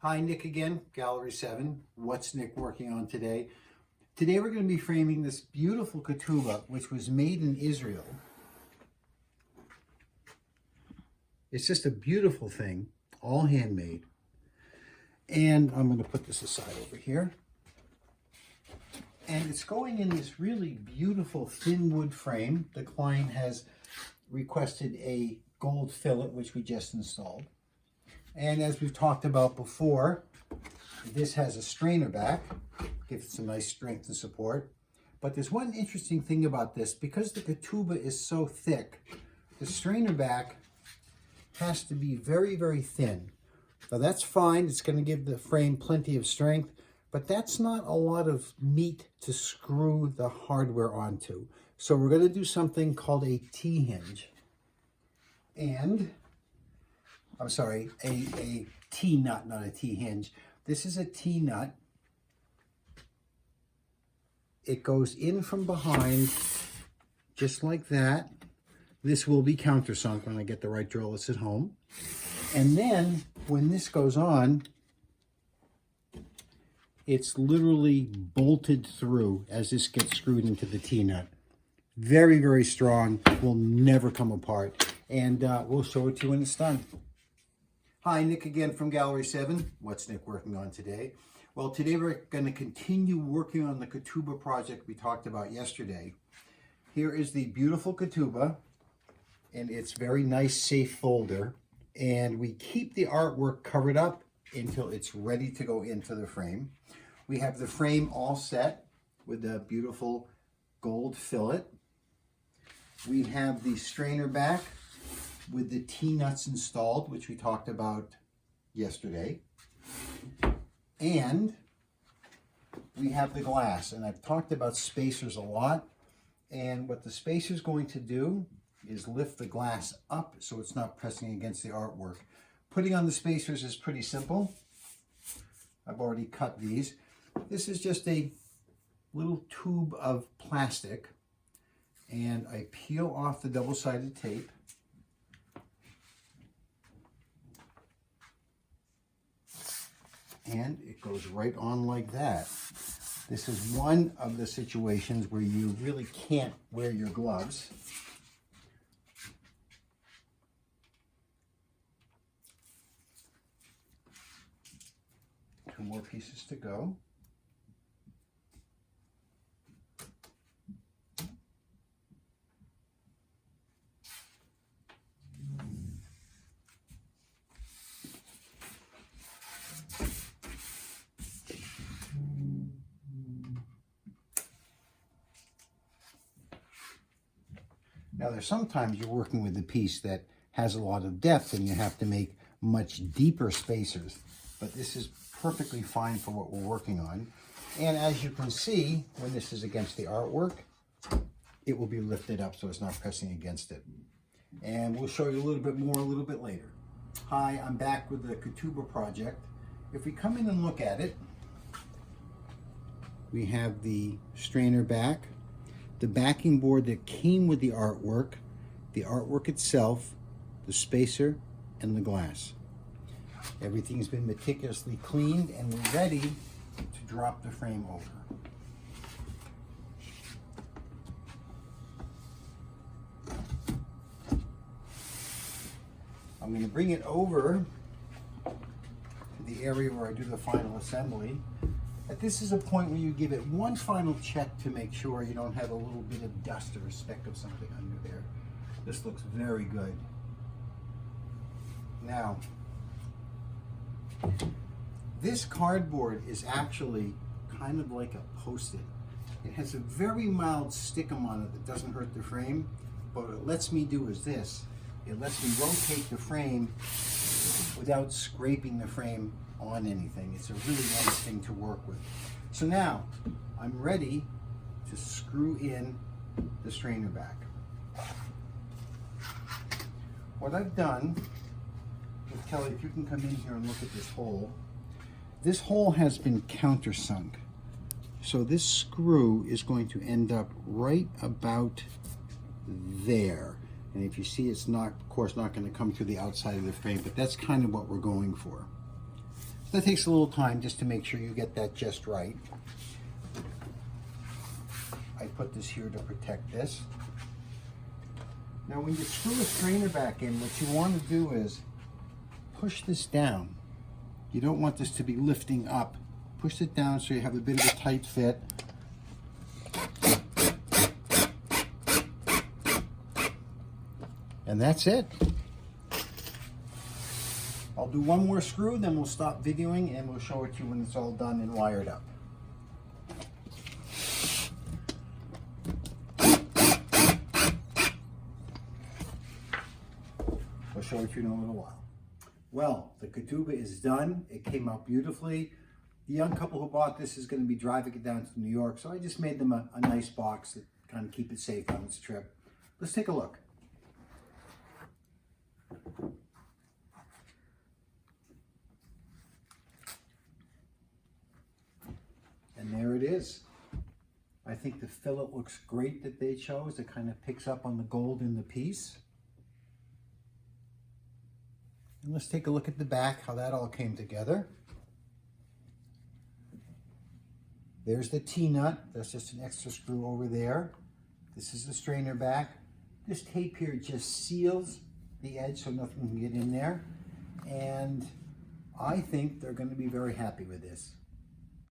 Hi, Nick again, Gallery 7. What's Nick working on today? Today we're going to be framing this beautiful ketubah, which was made in Israel. It's just a beautiful thing, all handmade. And I'm going to put this aside over here. And it's going in this really beautiful thin wood frame. The client has requested a gold fillet, which we just installed. And as we've talked about before, this has a strainer back, gives it some nice strength and support. But there's one interesting thing about this. Because the ketubah is so thick, the strainer back has to be very, very thin. Now that's fine, it's going to give the frame plenty of strength, but that's not a lot of meat to screw the hardware onto. So we're going to do something called a T-hinge. And I'm sorry, a T-nut, not a T-hinge. This is a T-nut. It goes in from behind, just like that. This will be countersunk when I get the right drillers at home. And then, when this goes on, it's literally bolted through as this gets screwed into the T-nut. Very, very strong, will never come apart. And we'll show it to you when it's done. Hi, Nick again from Gallery 7. What's Nick working on today? Well, today we're going to continue working on the ketubah project we talked about yesterday. Here is the beautiful ketubah, and it's very nice, safe folder. And we keep the artwork covered up until it's ready to go into the frame. We have the frame all set with the beautiful gold fillet. We have the strainer back with the T-nuts installed, which we talked about yesterday. And we have the glass, and I've talked about spacers a lot. And what the spacer is going to do is lift the glass up so it's not pressing against the artwork. Putting on the spacers is pretty simple. I've already cut these. This is just a little tube of plastic, and I peel off the double-sided tape. And it goes right on like that. This is one of the situations where you really can't wear your gloves. Two more pieces to go. Now there's sometimes you're working with a piece that has a lot of depth and you have to make much deeper spacers, but this is perfectly fine for what we're working on. And as you can see, when this is against the artwork, it will be lifted up so it's not pressing against it. And we'll show you a little bit more a little bit later. Hi, I'm back with the ketubah project. If we come in and look at it, we have the strainer back, the backing board that came with the artwork itself, the spacer, and the glass. Everything's been meticulously cleaned and we're ready to drop the frame over. I'm going to bring it over to the area where I do the final assembly. But this is a point where you give it one final check to make sure you don't have a little bit of dust or a speck of something under there. This looks very good. Now, this cardboard is actually kind of like a Post-it. It has a very mild stickum on it that doesn't hurt the frame, but what it lets me do is this. It lets me rotate the frame without scraping the frame on anything. It's a really nice thing to work with. So now, I'm ready to screw in the strainer back. What I've done, with Kelly, if you can come in here and look at this hole has been countersunk. So this screw is going to end up right about there. And if you see, it's not, of course, not going to come through the outside of the frame, but that's kind of what we're going for. That takes a little time just to make sure you get that just right. I put this here to protect this. Now when you screw a strainer back in, what you want to do is push this down. You don't want this to be lifting up. Push it down so you have a bit of a tight fit. And that's it. I'll do one more screw, then we'll stop videoing and we'll show it to you when it's all done and wired up. We'll show it to you in a little while. Well, the Ketubah is done. It came out beautifully. The young couple who bought this is going to be driving it down to New York, so I just made them a nice box to kind of keep it safe on its trip. Let's take a look. And there it is. I think the fillet looks great that they chose. It kind of picks up on the gold in the piece. And let's take a look at the back, how that all came together. There's the T-nut. That's just an extra screw over there. This is the strainer back. This tape here just seals the edge so nothing can get in there. And I think they're going to be very happy with this.